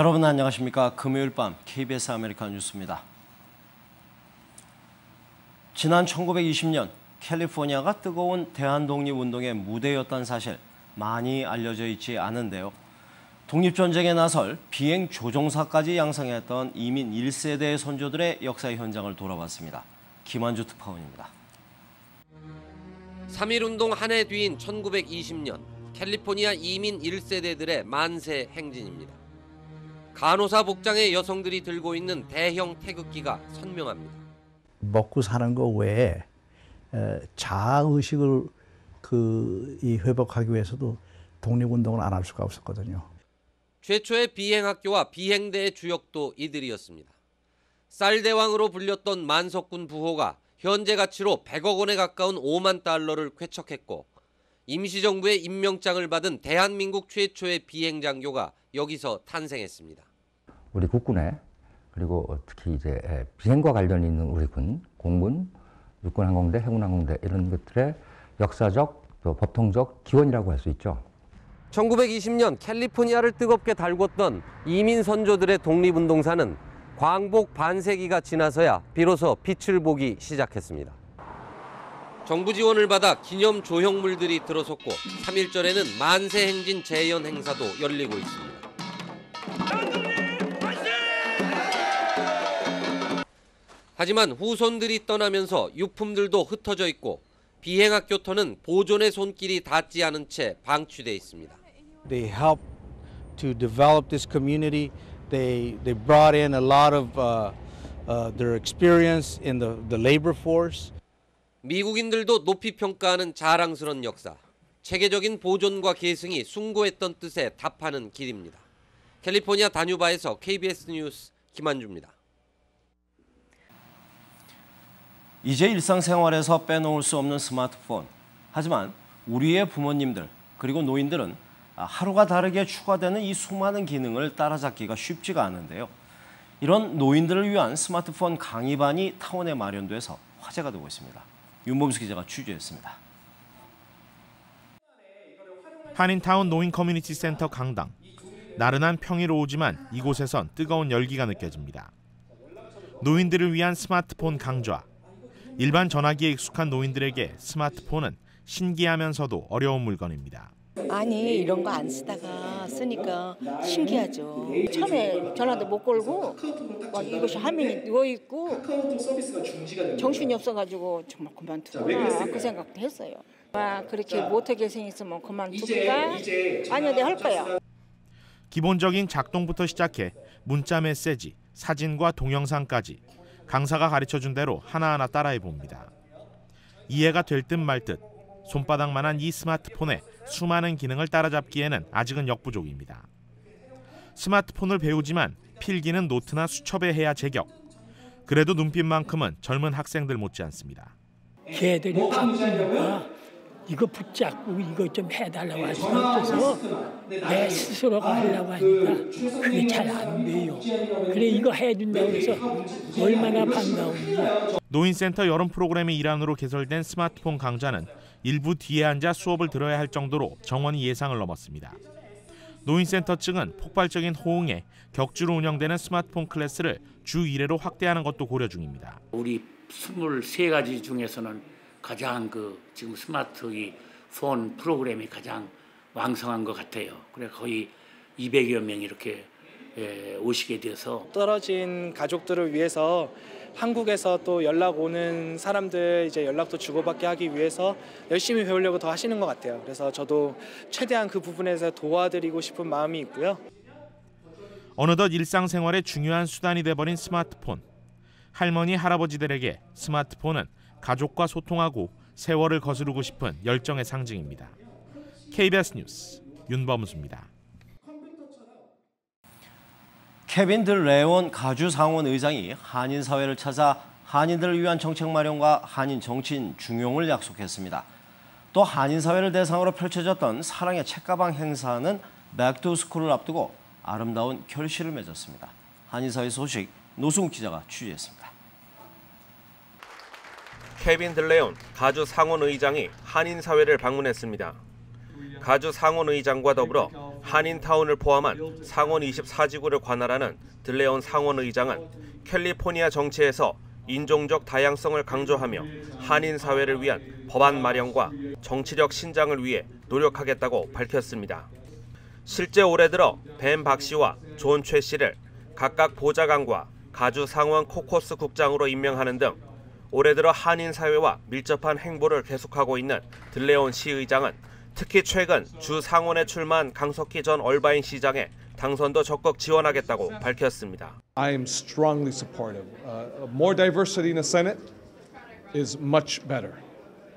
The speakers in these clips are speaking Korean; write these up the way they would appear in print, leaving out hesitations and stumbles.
여러분 안녕하십니까? 금요일 밤 KBS 아메리칸 뉴스입니다. 지난 1920년 캘리포니아가 뜨거운 대한독립운동의 무대였다는 사실 많이 알려져 있지 않은데요. 독립전쟁에 나설 비행 조종사까지 양성했던 이민 1세대의 선조들의 역사의 현장을 돌아봤습니다. 김한주 특파원입니다. 3.1운동 한 해 뒤인 1920년 캘리포니아 이민 1세대들의 만세 행진입니다. 간호사 복장의 여성들이 들고 있는 대형 태극기가 선명합니다. 먹고 사는 거 외에 자아의식을 회복하기 위해서도 독립운동을 안 할 수가 없었거든요. 최초의 비행학교와 비행대의 주역도 이들이었습니다. 쌀대왕으로 불렸던 만석군 부호가 현재 가치로 100억 원에 가까운 5만 달러를 쾌척했고 임시정부의 임명장을 받은 대한민국 최초의 비행장교가 여기서 탄생했습니다. 우리 국군에 그리고 특히 이제 비행과 관련 있는 우리 군, 공군, 육군항공대, 해군항공대 이런 것들의 역사적 또 법통적 기원이라고 할 수 있죠. 1920년 캘리포니아를 뜨겁게 달궜던 이민 선조들의 독립운동사는 광복 반세기가 지나서야 비로소 빛을 보기 시작했습니다. 정부 지원을 받아 기념 조형물들이 들어섰고 3.1절에는 만세행진 재연 행사도 열리고 있습니다. 하지만 후손들이 떠나면서 유품들도 흩어져 있고 비행학교터는 보존의 손길이 닿지 않은 채 방치돼 있습니다. They helped to develop this community. They brought in a lot of their experience in the labor force. 미국인들도 높이 평가하는 자랑스러운 역사. 체계적인 보존과 계승이 숭고했던 뜻에 답하는 길입니다. 캘리포니아 다뉴바에서 KBS 뉴스 김한주입니다. 이제 일상생활에서 빼놓을 수 없는 스마트폰. 하지만 우리의 부모님들 그리고 노인들은 하루가 다르게 추가되는 이 수많은 기능을 따라잡기가 쉽지가 않은데요. 이런 노인들을 위한 스마트폰 강의반이 타운에 마련돼서 화제가 되고 있습니다. 윤범수 기자가 취재했습니다. 한인타운 노인 커뮤니티 센터 강당. 나른한 평일 오후지만 이곳에선 뜨거운 열기가 느껴집니다. 노인들을 위한 스마트폰 강좌. 일반 전화기에 익숙한 노인들에게 스마트폰은 신기하면서도 어려운 물건입니다. 아니 이런 거 안 쓰다가 쓰니까 신기하죠. 처음에 전화도 못 걸고 막 이것이 화면이 누워있고 정신이 없어가지고 정말 그만두구나 그 생각도 했어요. 그렇게 못하게 생겼으면 그만둘까? 아니요, 내가 할 거야. 기본적인 작동부터 시작해 문자 메시지, 사진과 동영상까지 강사가 가르쳐준 대로 하나하나 따라해봅니다. 이해가 될 듯 말 듯 손바닥만한 이 스마트폰에 수많은 기능을 따라잡기에는 아직은 역부족입니다. 스마트폰을 배우지만 필기는 노트나 수첩에 해야 제격. 그래도 눈빛만큼은 젊은 학생들 못지않습니다. 걔들이 바쁘니까 이거 붙잡고 이거 좀 해달라고 하지 않아서 내 스스로가 하려고 하니까 그게 잘 안 돼요. 그래 이거 해준다고 해서 얼마나 반가운지. 노인센터 여름 프로그램의 일환으로 개설된 스마트폰 강좌는 일부 뒤에 앉아 수업을 들어야 할 정도로 정원이 예상을 넘었습니다. 노인센터 측은 폭발적인 호응에 격주로 운영되는 스마트폰 클래스를 주 1회로 확대하는 것도 고려 중입니다. 우리 23가지 중에서는 가장 지금 스마트폰 프로그램이 가장 왕성한 것 같아요. 그래 거의 200여 명이 이렇게 오시게 돼서 떨어진 가족들을 위해서 한국에서 또 연락 오는 사람들 이제 연락도 주고받게 하기 위해서 열심히 배우려고 더 하시는 것 같아요. 그래서 저도 최대한 그 부분에서 도와드리고 싶은 마음이 있고요. 어느덧 일상생활의 중요한 수단이 돼버린 스마트폰. 할머니, 할아버지들에게 스마트폰은 가족과 소통하고 세월을 거스르고 싶은 열정의 상징입니다. KBS 뉴스 윤범수입니다. 케빈 드 레온 가주상원 의장이 한인 사회를 찾아 한인들을 위한 정책 마련과 한인 정치인 중용을 약속했습니다. 또 한인 사회를 대상으로 펼쳐졌던 사랑의 책가방 행사는 백투스쿨을 앞두고 아름다운 결실을 맺었습니다. 한인 사회 소식 노승우 기자가 취재했습니다. 케빈 드 레온 가주 상원 의장이 한인 사회를 방문했습니다. 가주 상원 의장과 더불어 한인타운을 포함한 상원 24지구를 관할하는 들레온 상원 의장은 캘리포니아 정치에서 인종적 다양성을 강조하며 한인 사회를 위한 법안 마련과 정치력 신장을 위해 노력하겠다고 밝혔습니다. 실제 올해 들어 벤 박 씨와 존 최 씨를 각각 보좌관과 가주 상원 코커스 국장으로 임명하는 등 올해 들어 한인 사회와 밀접한 행보를 계속하고 있는 들레온 시의장은 특히 최근 주 상원에 출마한 강석희 전 얼바인 시장의 당선도 적극 지원하겠다고 밝혔습니다. I am strongly supportive. More diversity in the Senate is much better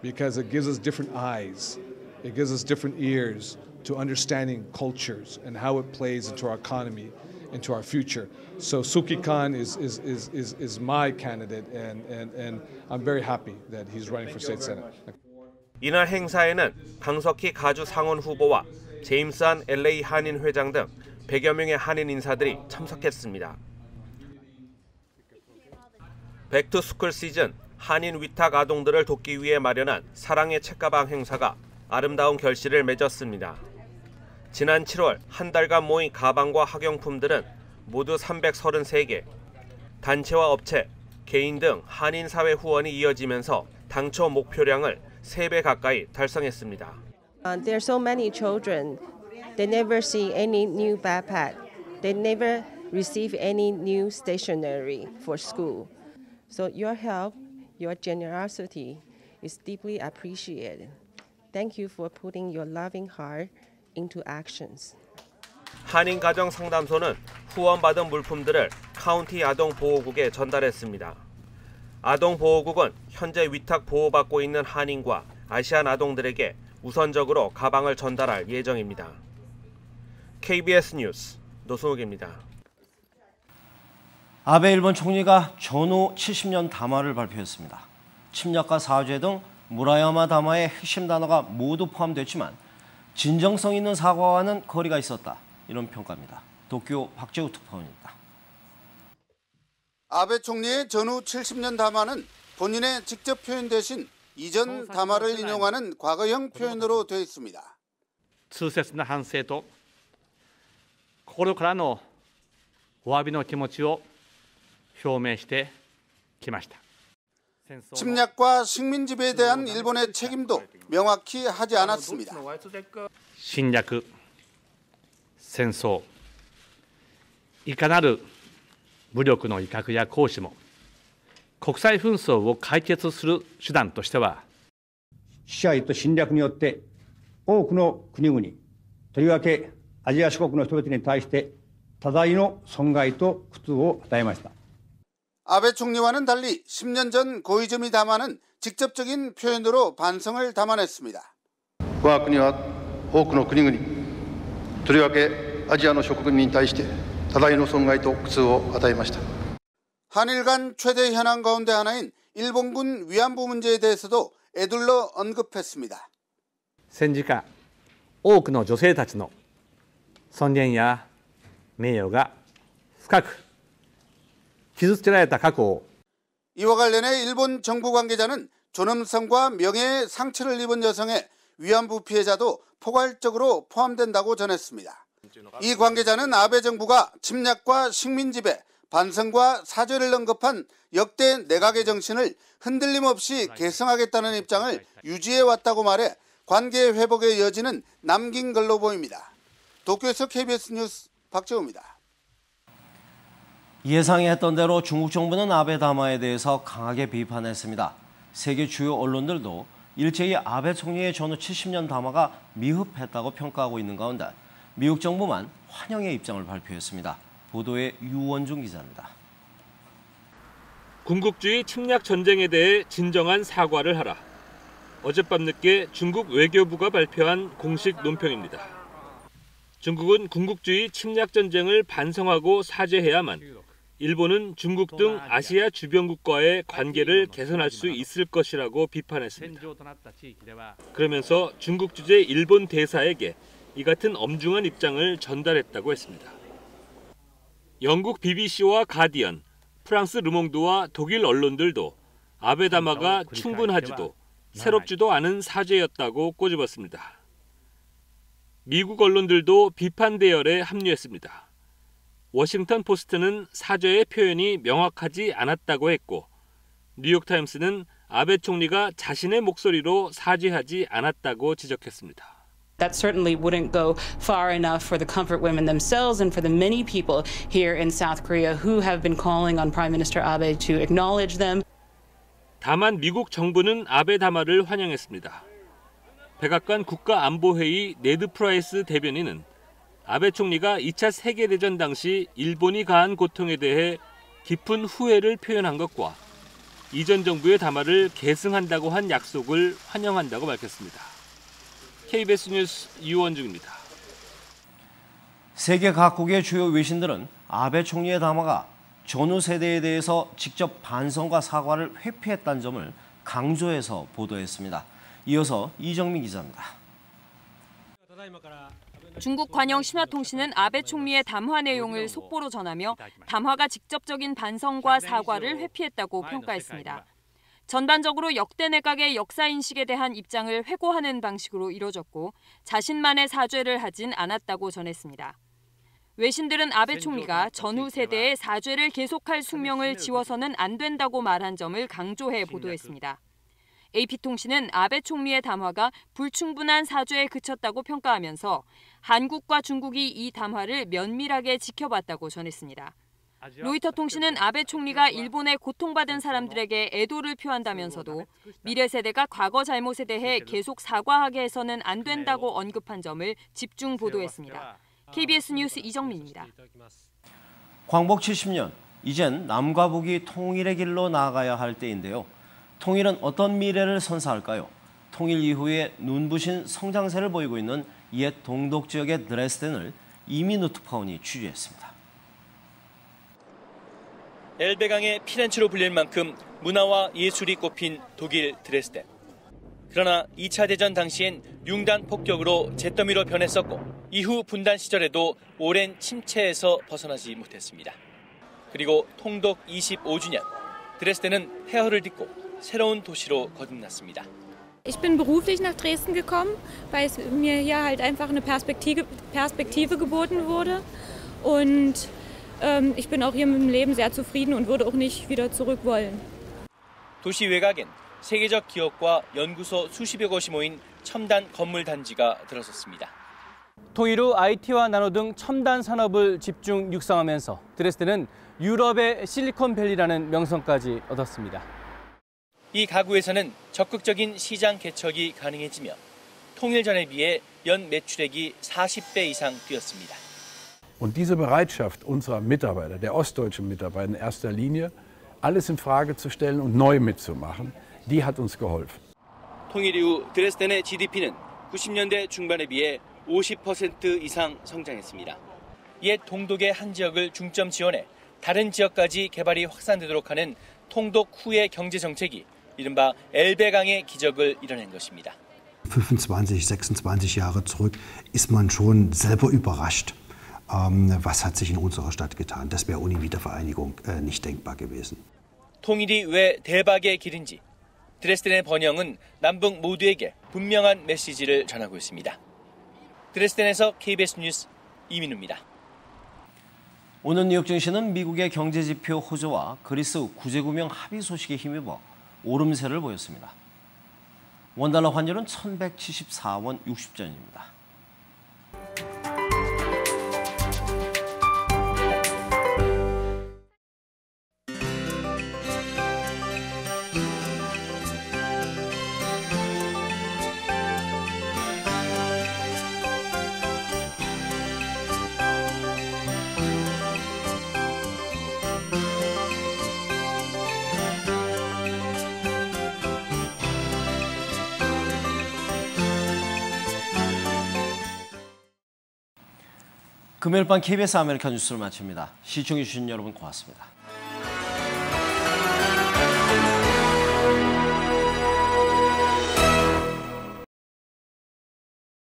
because it gives us different eyes, it gives us different ears to understanding cultures and how it plays into our economy, into our future. So Suki Khan is my candidate, and I'm very happy that he's running for state senate. 이날 행사에는 강석희 가주 상원 후보와 제임스한 LA 한인 회장 등 100여 명의 한인 인사들이 참석했습니다. 백투스쿨 시즌 한인 위탁 아동들을 돕기 위해 마련한 사랑의 책가방 행사가 아름다운 결실을 맺었습니다. 지난 7월 한 달간 모인 가방과 학용품들은 모두 333개, 단체와 업체, 개인 등 한인 사회 후원이 이어지면서 당초 목표량을 3배 가까이 달성했습니다. There are so many children. They never see any new backpack. They never receive any new stationery for school. So your help, your generosity is deeply appreciated. Thank you for putting your loving heart into actions. 한인 가정 상담소는 후원받은 물품들을 카운티 아동보호국에 전달했습니다. 아동보호국은 현재 위탁 보호받고 있는 한인과 아시안 아동들에게 우선적으로 가방을 전달할 예정입니다. KBS 뉴스 노승욱입니다. 아베 일본 총리가 전후 70년 담화를 발표했습니다. 침략과 사죄 등 무라야마 담화의 핵심 단어가 모두 포함됐지만 진정성 있는 사과와는 거리가 있었다. 이런 평가입니다. 도쿄 박재우 특파원입니다. 아베 총리의 전후 70년 담화는 본인의 직접 표현 대신 이전 담화를 인용하는 과거형 표현으로 되어 있습니다. 痛切な反省と心からのお詫びの気持ちを表明してきました。 침략과 식민 지배에 대한 일본의 책임도 명확히 하지 않았습니다.侵略、戦争、いかなる武力の威嚇や行使も国際紛争を解決する手段としては支配と侵略によって多くの国々、とりわけアジア諸国の人々に対して多大の損害と苦痛を与えました。 아베 총리와는 달리 10년 전 고이즈미 담화는 직접적인 표현으로 반성을 담아냈습니다. 我が国は多くの国々、とりわけアジアの諸国に対して多大の損害と苦痛を与えました。 한일 간 최대 현안 가운데 하나인 일본군 위안부 문제에 대해서도 에둘러 언급했습니다. 戦時下、多くの女性たちの尊厳や名誉が深く 이와 관련해 일본 정부 관계자는 존엄성과 명예에 상처를 입은 여성의 위안부 피해자도 포괄적으로 포함된다고 전했습니다. 이 관계자는 아베 정부가 침략과 식민 지배, 반성과 사죄를 언급한 역대 내각의 정신을 흔들림 없이 계승하겠다는 입장을 유지해왔다고 말해 관계 회복의 여지는 남긴 걸로 보입니다. 도쿄에서 KBS 뉴스 박재우입니다. 예상했던 대로 중국 정부는 아베 담화에 대해서 강하게 비판했습니다. 세계 주요 언론들도 일제히 아베 총리의 전후 70년 담화가 미흡했다고 평가하고 있는 가운데 미국 정부만 환영의 입장을 발표했습니다. 보도에 유원중 기자입니다. 군국주의 침략 전쟁에 대해 진정한 사과를 하라. 어젯밤 늦게 중국 외교부가 발표한 공식 논평입니다. 중국은 군국주의 침략 전쟁을 반성하고 사죄해야만 일본은 중국 등 아시아 주변국과의 관계를 개선할 수 있을 것이라고 비판했습니다. 그러면서 중국 주재 일본 대사에게 이 같은 엄중한 입장을 전달했다고 했습니다. 영국 BBC와 가디언, 프랑스 르몽드와 독일 언론들도 아베 담화가 충분하지도 새롭지도 않은 사죄였다고 꼬집었습니다. 미국 언론들도 비판 대열에 합류했습니다. 워싱턴 포스트는 사죄의 표현이 명확하지 않았다고 했고, 뉴욕타임스는 아베 총리가 자신의 목소리로 사죄하지 않았다고 지적했습니다. That certainly wouldn't go far enough for the comfort women themselves and for the many people here in South Korea who have been calling on Prime Minister Abe to acknowledge them. 다만 미국 정부는 아베 담화를 환영했습니다. 백악관 국가안보회의 네드 프라이스 대변인은 아베 총리가 2차 세계대전 당시 일본이 가한 고통에 대해 깊은 후회를 표현한 것과 이전 정부의 담화를 계승한다고 한 약속을 환영한다고 밝혔습니다. KBS 뉴스 유원중입니다. 세계 각국의 주요 외신들은 아베 총리의 담화가 전후 세대에 대해서 직접 반성과 사과를 회피했다는 점을 강조해서 보도했습니다. 이어서 이정민 기자입니다. 중국 관영 신화통신은 아베 총리의 담화 내용을 속보로 전하며 담화가 직접적인 반성과 사과를 회피했다고 평가했습니다. 전반적으로 역대 내각의 역사인식에 대한 입장을 회고하는 방식으로 이뤄졌고 자신만의 사죄를 하진 않았다고 전했습니다. 외신들은 아베 총리가 전후 세대의 사죄를 계속할 숙명을 지워서는 안 된다고 말한 점을 강조해 보도했습니다. AP통신은 아베 총리의 담화가 불충분한 사죄에 그쳤다고 평가하면서 한국과 중국이 이 담화를 면밀하게 지켜봤다고 전했습니다. 로이터 통신은 아베 총리가 일본에 고통받은 사람들에게 애도를 표한다면서도 미래 세대가 과거 잘못에 대해 계속 사과하게 해서는 안 된다고 언급한 점을 집중 보도했습니다. KBS 뉴스 이정민입니다. 광복 70년, 이젠 남과 북이 통일의 길로 나아가야 할 때인데요. 통일은 어떤 미래를 선사할까요? 통일 이후에 눈부신 성장세를 보이고 있는 옛 동독 지역의 드레스덴을 이민우 특파원이 취재했습니다. 엘베강의 피렌체로 불릴 만큼 문화와 예술이 꼽힌 독일 드레스덴. 그러나 2차 대전 당시엔 융단 폭격으로 잿더미로 변했었고 이후 분단 시절에도 오랜 침체에서 벗어나지 못했습니다. 그리고 통독 25주년, 드레스덴은 폐허를 딛고 새로운 도시로 거듭났습니다. Ich bin beruflich nach Dresden gekommen, weil es mir hier halt einfach eine Perspektive geboten wurde und ich bin auch hier mit dem Leben sehr zufrieden und würde auch nicht wieder zurück wollen. 도시 외곽엔 세계적 기업과 연구소 수십여 곳이 모인 첨단 건물 단지가 들어섰습니다. 통일 후 IT와 나노 등 첨단 산업을 집중 육성하면서 드레스덴은 유럽의 실리콘밸리라는 명성까지 얻었습니다. 이 가구에서는 적극적인 시장 개척이 가능해지며 통일 전에 비해 연 매출액이 40배 이상 뛰었습니다. Und diese Bereitschaft unserer Mitarbeiter, der ostdeutschen Mitarbeiter in erster Linie, alles in Frage zu stellen und neu mitzumachen, die hat uns geholfen. 통일 이후 드레스덴의 GDP는 90년대 중반에 비해 50% 이상 성장했습니다. 옛 동독의 한 지역을 중점 지원해 다른 지역까지 개발이 확산되도록 하는 통독 후의 경제 정책이 이른바 엘베강의 기적을 이뤄낸 것입니다. 25, 26 Jahre zurück ist man schon selber überrascht. Was hat sich in unserer Stadt getan? Das wäre ohne Wiedervereinigung nicht denkbar gewesen. 통일이 왜 대박의 길인지 드레스덴의 번영은 남북 모두에게 분명한 메시지를 전하고 있습니다. 드레스덴에서 KBS 뉴스 이민우입니다. 오늘 뉴욕 증시는 미국의 경제지표 호조와 그리스 구제금융 합의 소식에 힘입어 오름세를 보였습니다. 원달러 환율은 1174원 60전입니다. 금요일 밤 KBS 아메리카 뉴스를 마칩니다. 시청해주신 여러분 고맙습니다.